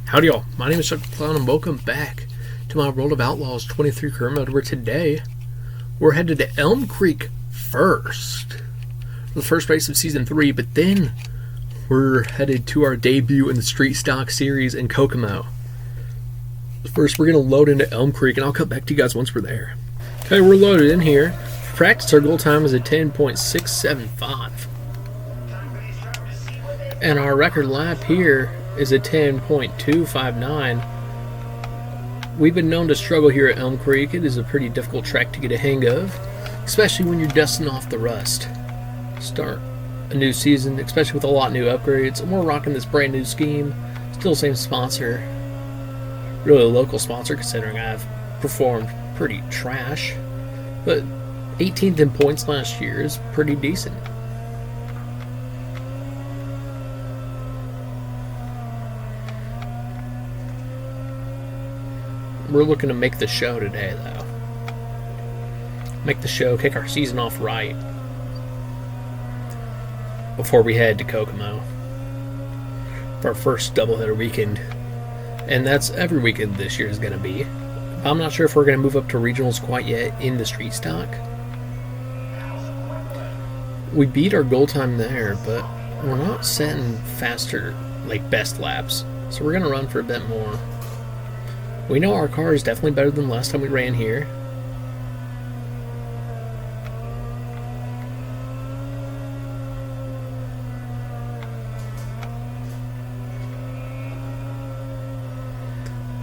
Howdy y'all, my name is ChucklesTC and welcome back to my World of Outlaws 23 career mode, where today we're headed to Elm Creek first for the first race of Season 3, but then we're headed to our debut in the Street Stock Series in Kokomo. First we're going to load into Elm Creek and I'll cut back to you guys once we're there. Okay, we're loaded in here. For practice, our goal time is a 10.675. And our record lap here is a 10.259. We've been known to struggle here at Elm Creek. It is a pretty difficult track to get a hang of, especially when you're dusting off the rust. Start a new season, especially with a lot of new upgrades. And we're rocking this brand new scheme. Still the same sponsor. Really a local sponsor, considering I've performed pretty trash. But 18th in points last year is pretty decent. We're looking to make the show today, though. Make the show, kick our season off right before we head to Kokomo for our first doubleheader weekend. And that's every weekend this year is going to be. I'm not sure if we're going to move up to regionals quite yet in the street stock. We beat our goal time there, but we're not setting faster, like best laps. So we're going to run for a bit more. We know our car is definitely better than last time we ran here.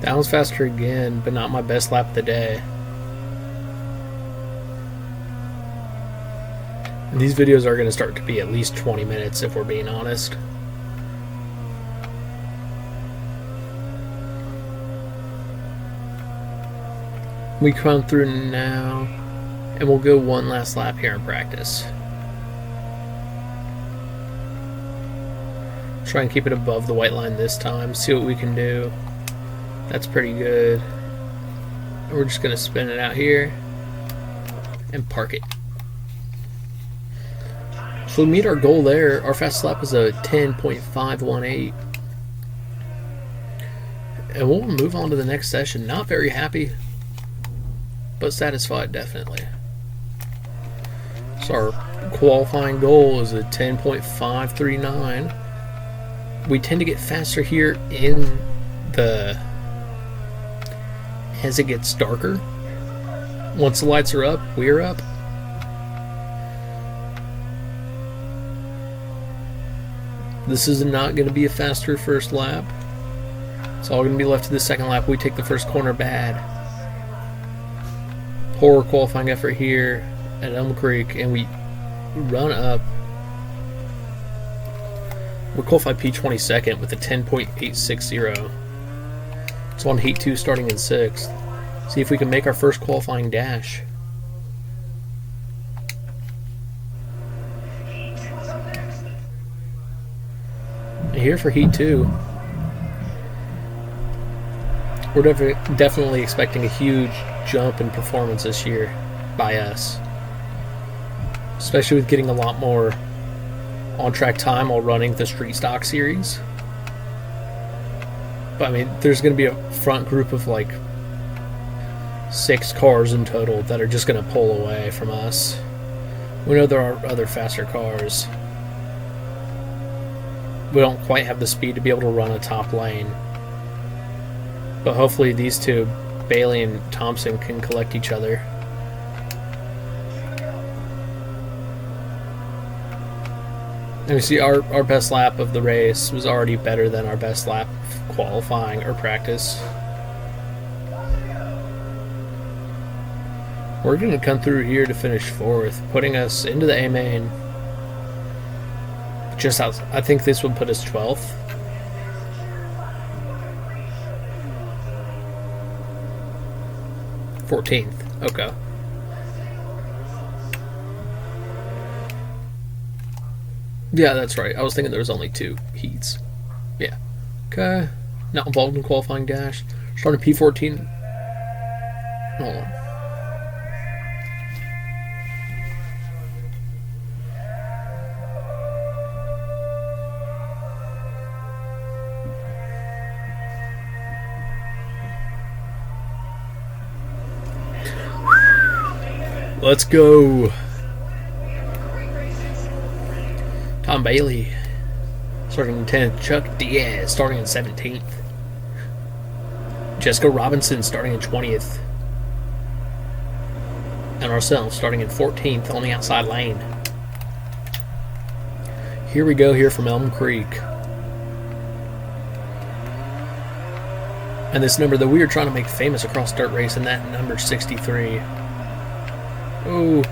That was faster again, but not my best lap of the day. And these videos are going to start to be at least 20 minutes if we're being honest. We come through now, and we'll go one last lap here in practice. Try and keep it above the white line this time, see what we can do. That's pretty good. And we're just going to spin it out here and park it. So we meet our goal there. Our fastest lap is a 10.518. And we'll move on to the next session. Not very happy, but satisfied definitely. So our qualifying goal is a 10.539. We tend to get faster here in the as it gets darker. Once the lights are up, we're up. This is not going to be a faster first lap. It's all going to be left to the second lap. We take the first corner bad. Poor qualifying effort here at Elm Creek, and we run up. We qualified P22nd with a 10.860. It's on Heat 2 starting in 6th. See if we can make our first qualifying dash. And here for Heat 2. We're definitely expecting a huge jump in performance this year by us, especially with getting a lot more on-track time while running the Street Stock Series. But I mean, there's going to be a front group of like 6 cars in total that are just going to pull away from us. We know there are other faster cars. We don't quite have the speed to be able to run a top lane. But hopefully these two, Bailey and Thompson, can collect each other. And we see our best lap of the race was already better than our best lap of qualifying or practice. We're going to come through here to finish 4th, putting us into the A main. Just out, I think this would put us 12th. Okay. Yeah, that's right. I was thinking there was only 2 heats. Yeah. Okay. Not involved in qualifying dash. Starting P14. Hold on. Let's go. Tom Bailey starting in 10th. Chuck Diaz starting in 17th. Jessica Robinson starting in 20th. And ourselves starting in 14th on the outside lane. Here we go here from Elm Creek. And this number that we are trying to make famous across dirt racing, that number 63. Oh,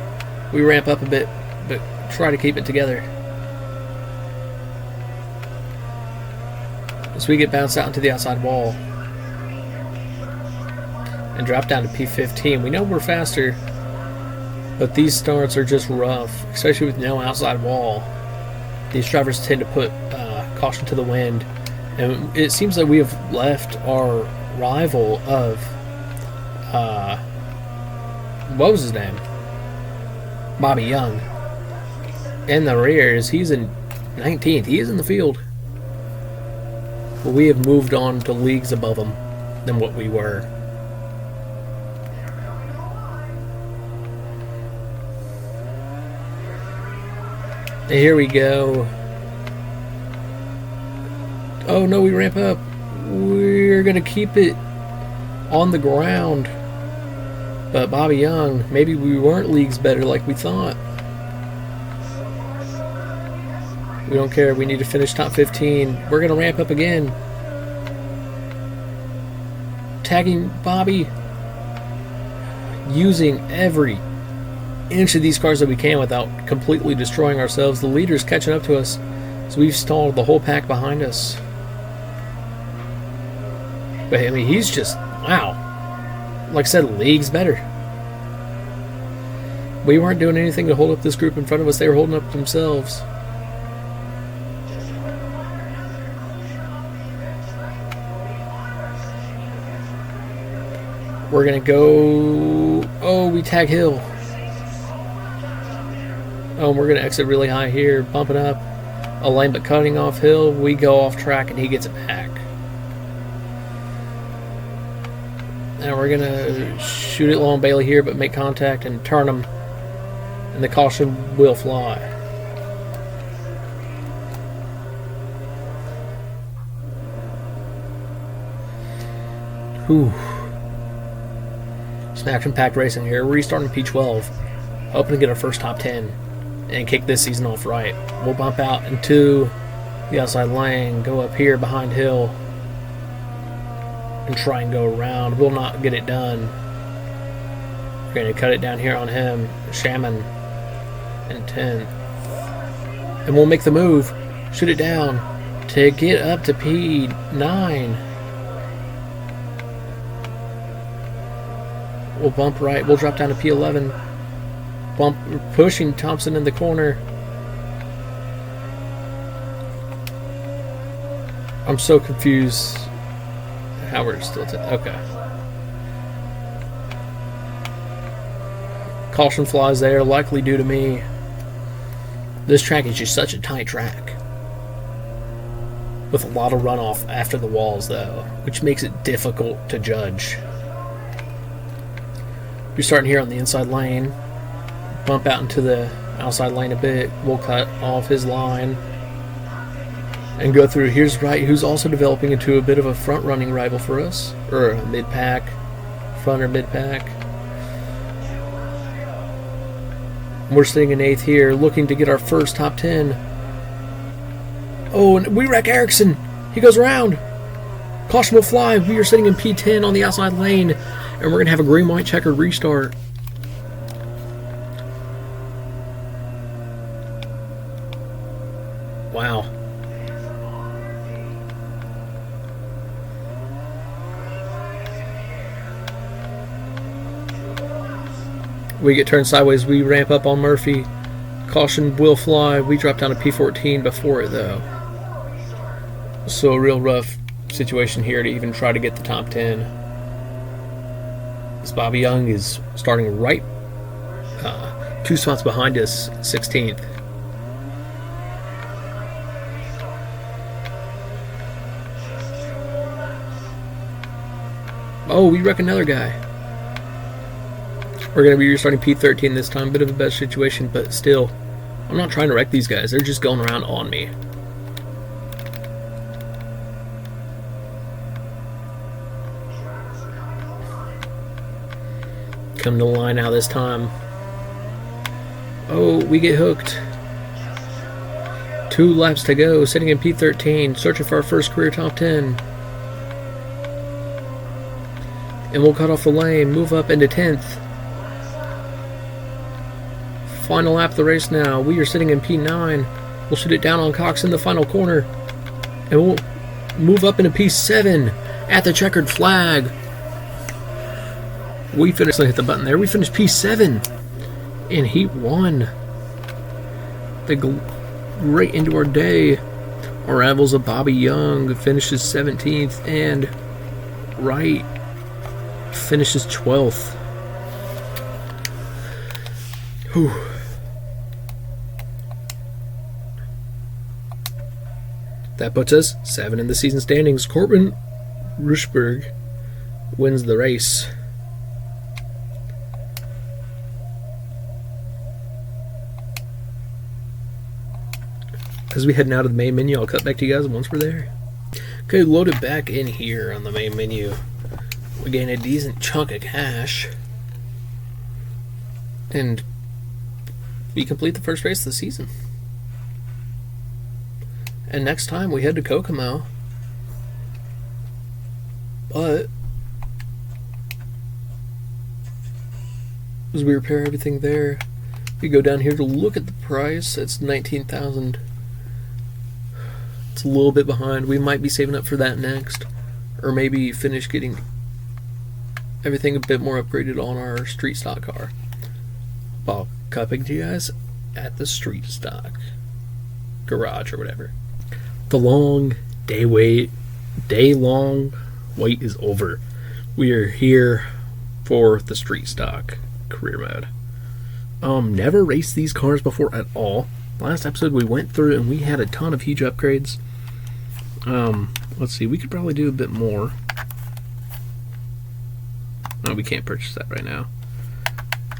we ramp up a bit, but try to keep it together. As we get bounced out into the outside wall. And drop down to P15. We know we're faster, but these starts are just rough, especially with no outside wall. These drivers tend to put caution to the wind. And it seems like we have left our rival of, what was his name? Bobby Young. In the rear, as he's in 19th. He is in the field. But we have moved on to leagues above him than what we were. And here we go. Oh no, we ramp up. We're going to keep it on the ground. But Bobby Young, maybe we weren't leagues better like we thought. We don't care. We need to finish top 15. We're going to ramp up again. Tagging Bobby. Using every inch of these cars that we can without completely destroying ourselves. The leader's catching up to us. So we've stalled the whole pack behind us. But I mean, he's just, wow. Like I said, leagues better. We weren't doing anything to hold up this group in front of us. They were holding up themselves. We're going to go... Oh, we tag Hill. Oh, we're going to exit really high here. Bumping up a lane, but cutting off Hill. We go off track, and he gets it back. Now we're going to shoot it low on Bailey here, but make contact and turn him. And the caution will fly. Whew. Some action-packed racing here. We're restarting P12. Hoping to get our first top 10 and kick this season off right. We'll bump out into the outside lane, go up here behind Hill, and try and go around. We'll not get it done. We're going to cut it down here on him. Shaman in 10th. And we'll make the move. Shoot it down to get up to P9. We'll bump right. We'll drop down to P11. Bump, pushing Thompson in the corner. I'm so confused. How we're still okay. Caution flies there, likely due to me. This track is just such a tight track. With a lot of runoff after the walls, though, which makes it difficult to judge. You're starting here on the inside lane. Bump out into the outside lane a bit. We'll cut off his line. And go through. Here's Wright, who's also developing into a bit of a front-running rival for us. Or a mid-pack. Front or mid-pack. We're sitting in 8th here, looking to get our first top 10. Oh, and we wreck Erickson. He goes around. Caution will fly. We are sitting in P10 on the outside lane. And we're going to have a green-white checkered restart. Wow. We get turned sideways. We ramp up on Murphy. Caution will fly. We drop down to P14 before it, though. So a real rough situation here to even try to get the top 10. This Bobby Young is starting right 2 spots behind us, 16th. Oh, we wreck another guy. We're going to be restarting P13 this time. Bit of a better situation, but still, I'm not trying to wreck these guys. They're just going around on me. Come to the line now this time. Oh, we get hooked. 2 laps to go, sitting in P13, searching for our first career top 10. And we'll cut off the lane, move up into 10th. Final lap of the race now. We are sitting in P9. We'll shoot it down on Cox in the final corner. And we'll move up into P7 at the checkered flag. We finished, hit the button there. We finished P7 in Heat 1. Right into our day. Our rivals of Bobby Young finishes 17th, and Wright finishes 12th. Whew. That puts us 7 in the season standings. Corbin Rushberg wins the race. As we head now to the main menu, I'll cut back to you guys once we're there. Okay, loaded back in here on the main menu. We gain a decent chunk of cash. And we complete the first race of the season. And next time we head to Kokomo. But as we repair everything there, we go down here to look at the price. It's $19,000. It's a little bit behind. We might be saving up for that next, or maybe finish getting everything a bit more upgraded on our street stock car. I'll cut back to you guys at the street stock garage or whatever. The long day-long wait is over. We are here for the street stock career mode. Never raced these cars before at all. Last episode we went through and we had a ton of huge upgrades. Let's see, we could probably do a bit more. No, we can't purchase that right now.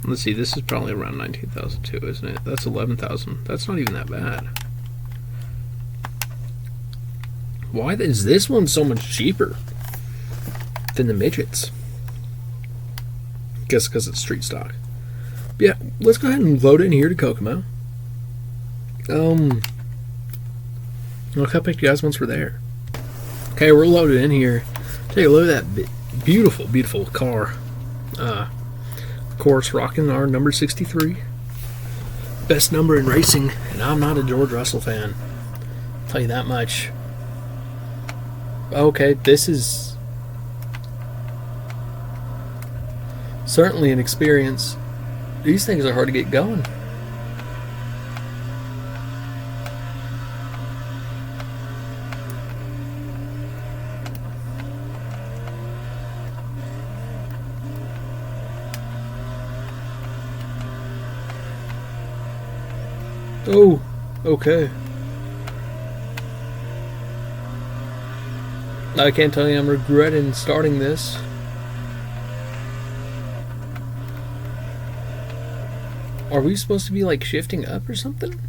Let's see, this is probably around 19,000 too, isn't it? That's 11,000. That's not even that bad. Why is this one so much cheaper than the midgets? Guess because it's street stock. But yeah, let's go ahead and load it in here to Kokomo. I'll cut back to you guys once we're there. Okay, we're loaded in here. Take a look at that beautiful, beautiful car. Of course, rocking our number 63. Best number in racing, and I'm not a George Russell fan. I'll tell you that much. Okay, this is certainly an experience. These things are hard to get going. Oh, okay. I can't tell you I'm regretting starting this. Are we supposed to be like shifting up or something?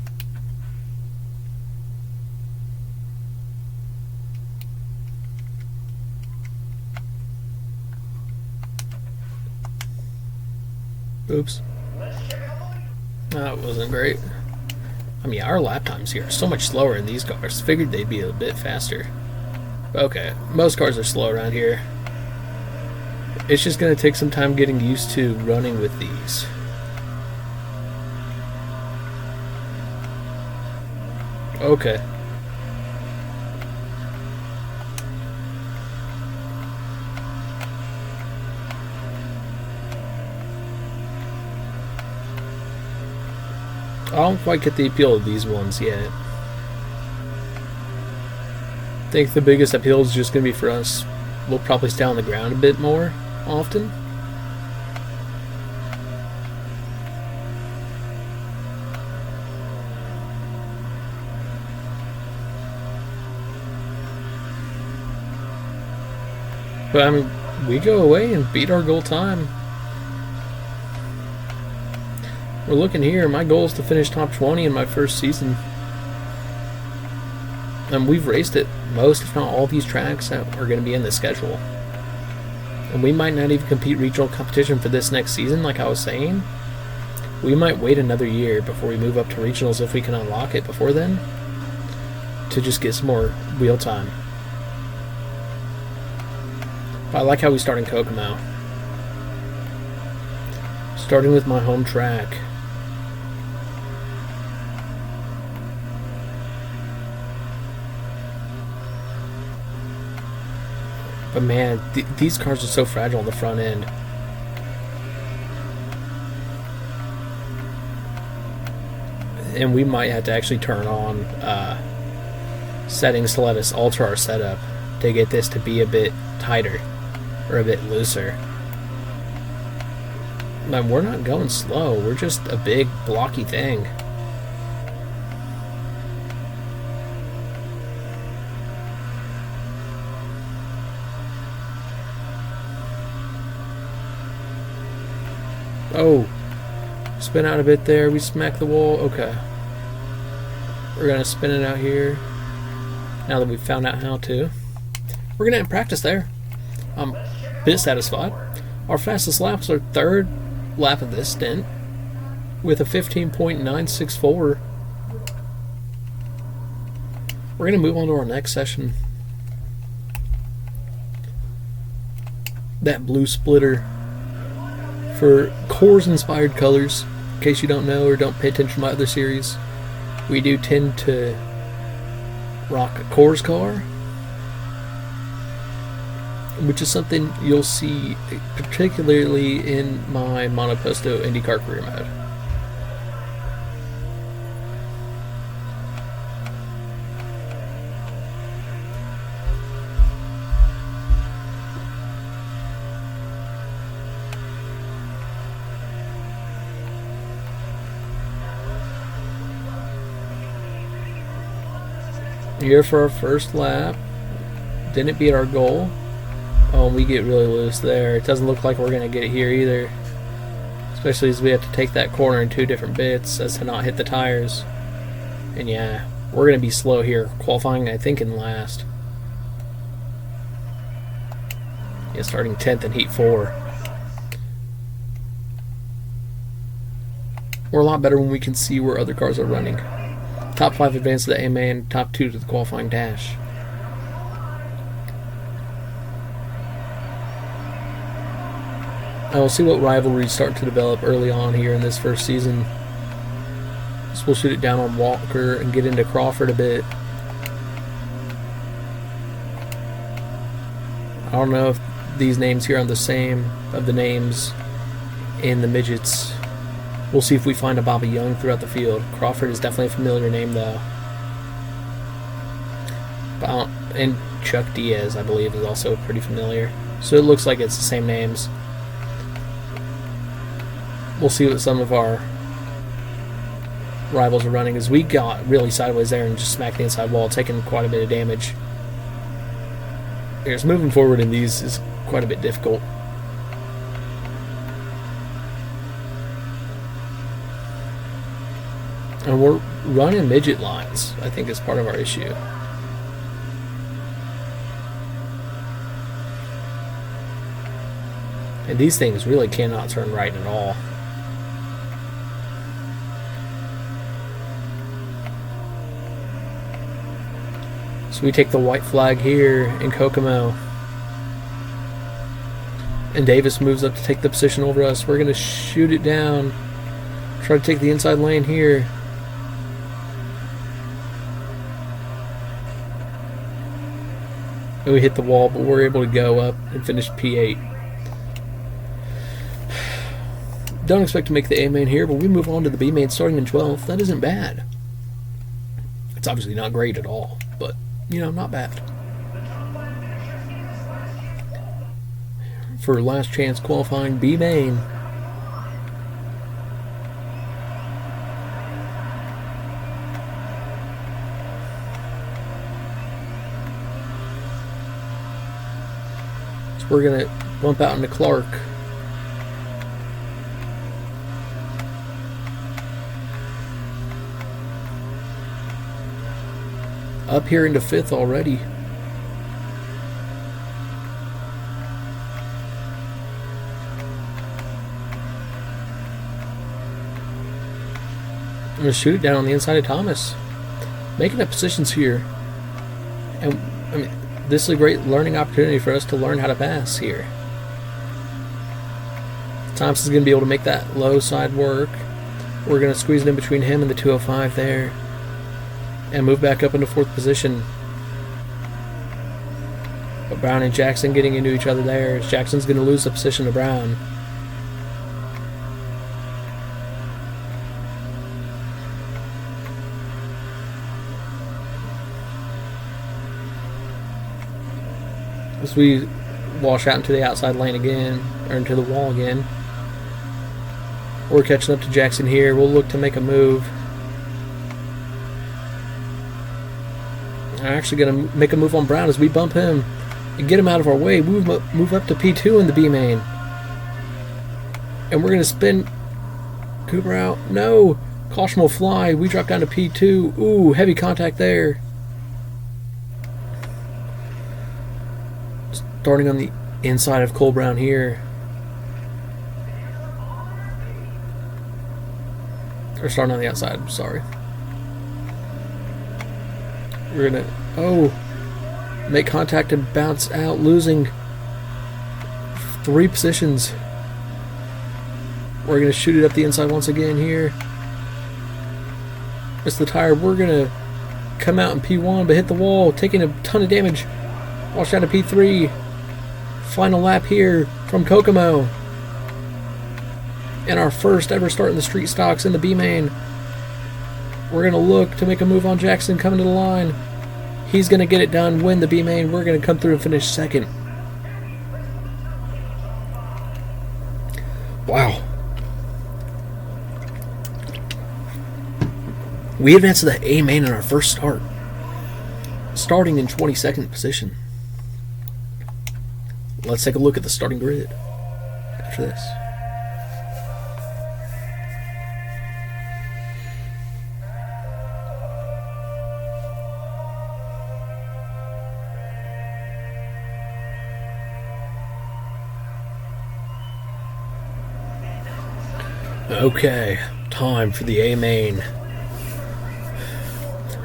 Oops. That wasn't great. I mean, our lap times here are so much slower in these cars. Figured they'd be a bit faster. Okay, most cars are slow around here. It's just going to take some time getting used to running with these. Okay. I don't quite get the appeal of these ones yet. I think the biggest appeal is just going to be for us. We'll probably stay on the ground a bit more often. But I mean, we go away and beat our goal time. We're looking here. My goal is to finish top 20 in my first season. And we've raced at most, if not all, these tracks that are going to be in the schedule. And we might not even compete regional competition for this next season, like I was saying. We might wait another year before we move up to regionals if we can unlock it before then, to just get some more wheel time. But I like how we start in Kokomo. Starting with my home track. But man, these cars are so fragile on the front end. And we might have to actually turn on settings to let us alter our setup to get this to be a bit tighter or a bit looser. Man, we're not going slow. We're just a big blocky thing. Oh, spin out a bit there. We smack the wall. Okay. We're going to spin it out here. Now that we've found out how to. We're going to practice there. I'm a bit satisfied. Our fastest lap was our third lap of this stint with a 15.964. We're going to move on to our next session. That blue splitter for Coors inspired colors. In case you don't know or don't pay attention to my other series, we do tend to rock a Coors car, which is something you'll see particularly in my monoposto IndyCar career mode. Here for our first lap. Didn't beat our goal. Oh, we get really loose there. It doesn't look like we're going to get it here either. Especially as we have to take that corner in two different bits as to not hit the tires. And yeah, we're going to be slow here. Qualifying, I think, in last. Yeah, starting 10th in Heat 4. We're a lot better when we can see where other cars are running. Top 5 advance to the A-main, top 2 to the qualifying dash. I will see what rivalries start to develop early on here in this first season. So we'll shoot it down on Walker and get into Crawford a bit. I don't know if these names here are the same of the names in the midgets. We'll see if we find a Bobby Young throughout the field. Crawford is definitely a familiar name, though. And Chuck Diaz, I believe, is also pretty familiar. So it looks like it's the same names. We'll see what some of our rivals are running, as we got really sideways there and just smacked the inside wall, taking quite a bit of damage. Here's moving forward in these is quite a bit difficult. And we're running midget lines, I think, is part of our issue. And these things really cannot turn right at all. So we take the white flag here in Kokomo. And Davis moves up to take the position over us. We're going to shoot it down. Try to take the inside lane here. And we hit the wall, but we're able to go up and finish P8. Don't expect to make the A main here, but we move on to the B main starting in 12th. That isn't bad. It's obviously not great at all, but, you know, not bad. For last chance qualifying B main. So we're going to bump out into Clark. Up here into 5th already. I'm going to shoot it down on the inside of Thomas. Making up positions here. And I mean, this is a great learning opportunity for us to learn how to pass here. Thompson's going to be able to make that low side work. We're going to squeeze it in between him and the 205 there. And move back up into 4th position. But Brown and Jackson getting into each other there. Jackson's going to lose the position to Brown. As we wash out into the outside lane again, or into the wall again. We're catching up to Jackson here. We'll look to make a move. I'm actually going to make a move on Brown as we bump him and get him out of our way. Move up to P2 in the B main. And we're going to spin Cooper out. No! Caution will fly. We drop down to P2. Ooh, heavy contact there. Starting on the inside of Cole Brown here. Or starting on the outside, I'm sorry. We're gonna, make contact and bounce out, losing 3 positions. We're gonna shoot it up the inside once again here. Miss the tire. We're gonna come out in P1 but hit the wall, taking a ton of damage. Wash down to P3. Final lap here from Kokomo. And our first ever start in the street stocks in the B main. We're going to look to make a move on Jackson coming to the line. He's going to get it done, win the B main. We're going to come through and finish 2nd. Wow. We advanced to the A main in our first start, starting in 22nd position. Let's take a look at the starting grid after this. Okay, time for the A main.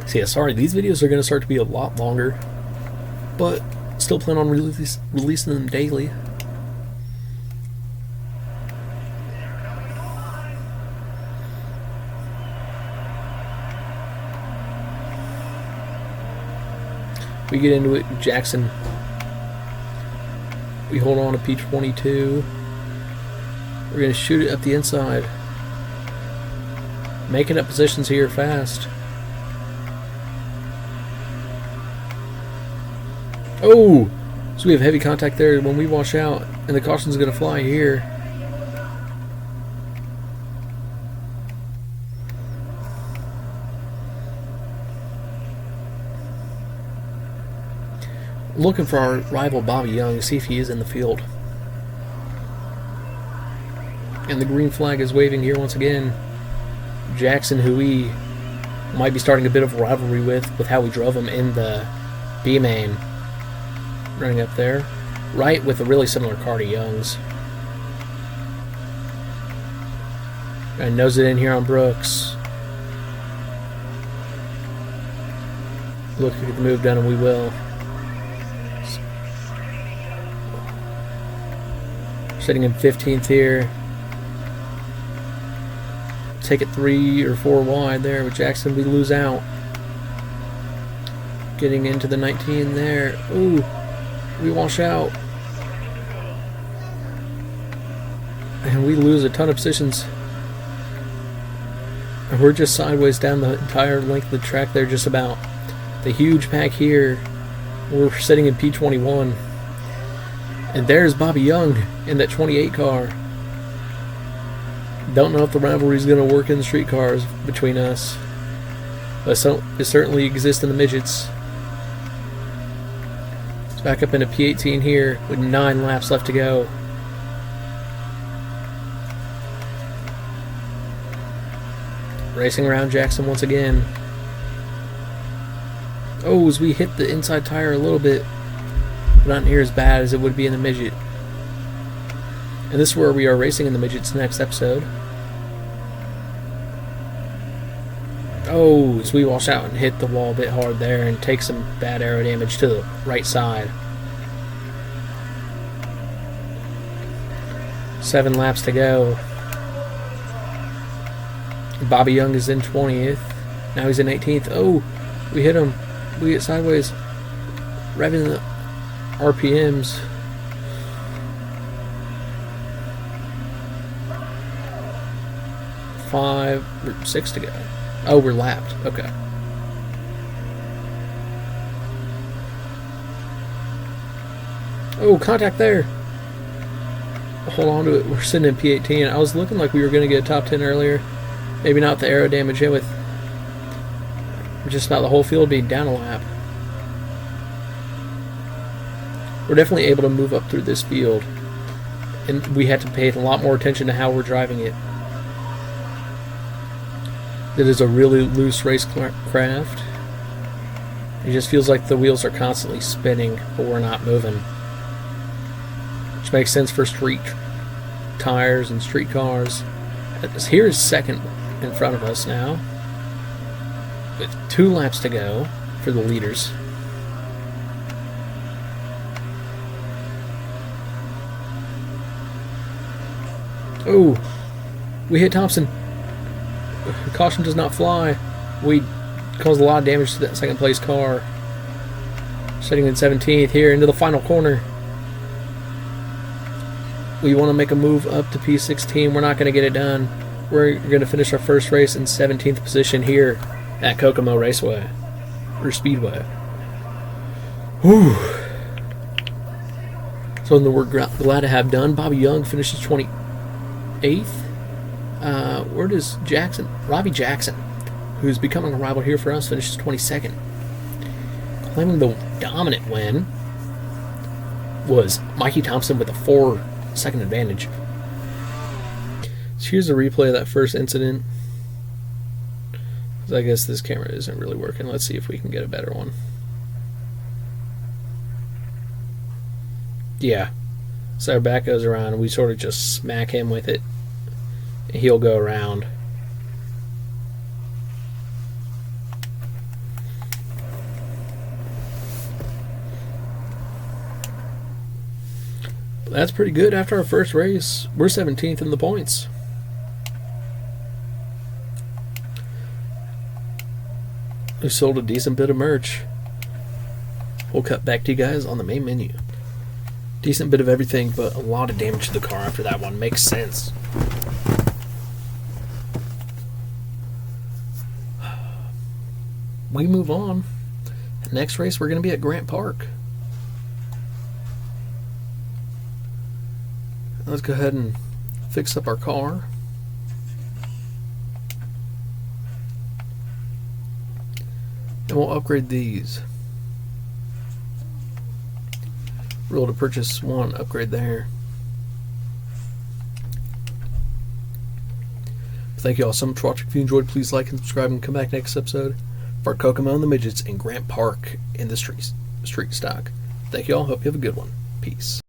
So yeah, sorry, these videos are going to start to be a lot longer, but still plan on releasing them daily. We get into it with Jackson. We hold on to P22. We're going to shoot it up the inside. Making up positions here fast. Oh! So we have heavy contact there when we wash out, and the caution's going to fly here. Looking for our rival Bobby Young, see if he is in the field. And the green flag is waving here once again. Jackson, who we might be starting a bit of a rivalry with how we drove him in the B main. Running up there, right with a really similar car to Young's. And nose it in here on Brooks. Look to get the move done, and we will. Sitting in 15th here. Take it 3 or 4 wide there with Jackson. We lose out. Getting into the 19 there. Ooh. We wash out. And we lose a ton of positions. And we're just sideways down the entire length of the track there, just about. The huge pack here. We're sitting in P21. And there's Bobby Young in that 28 car. Don't know if the rivalry is going to work in the street cars between us. But it certainly exists in the midgets. Back up into P18 here with 9 laps left to go. Racing around Jackson once again. Oh, as we hit the inside tire a little bit, but not near as bad as it would be in the midget. And this is where we are racing in the midgets next episode. Oh, as we wash out and hit the wall a bit hard there and take some bad aero damage to the right side. 7 laps to go. Bobby Young is in 20th. Now he's in 18th. Oh, we hit him. We get sideways. Revving the RPMs. Six to go. Oh, we're lapped. Okay. Oh, contact there. Hold on to it. We're sitting in P18. I was looking like we were going to get a top 10 earlier. Maybe not the aero damage hit with just about the whole field being down a lap. We're definitely able to move up through this field. And we had to pay a lot more attention to how we're driving it. It is a really loose racecraft. It just feels like the wheels are constantly spinning, but we're not moving. Which makes sense for street tires and street cars. Here is second in front of us now, with 2 laps to go for the leaders. Oh, we hit Thompson. Caution does not fly. We caused a lot of damage to that second place car. Sitting in 17th here into the final corner. We want to make a move up to P16. We're not going to get it done. We're going to finish our first race in 17th position here at Kokomo Raceway or Speedway. Whew. Something we're glad to have done. Bobby Young finishes 28th. Where does Jackson? Robbie Jackson, who's becoming a rival here for us, finishes 22nd. Claiming the dominant win was Mikey Thompson with a 4-second advantage. So here's a replay of that first incident. I guess this camera isn't really working. Let's see if we can get a better one. Yeah. So our back goes around and we sort of just smack him with it. And he'll go around. That's pretty good after our first race. We're 17th in the points. We sold a decent bit of merch. We'll cut back to you guys on the main menu. Decent bit of everything, but a lot of damage to the car after that one. Makes sense. We move on. Next race, we're going to be at Grant Park. Let's go ahead and fix up our car. And we'll upgrade these. We're able to purchase one upgrade there. Thank you all so much for watching. If you enjoyed, please like and subscribe and come back next episode for Kokomo and the Midgets in Grant Park in the street stock. Thank you all. Hope you have a good one. Peace.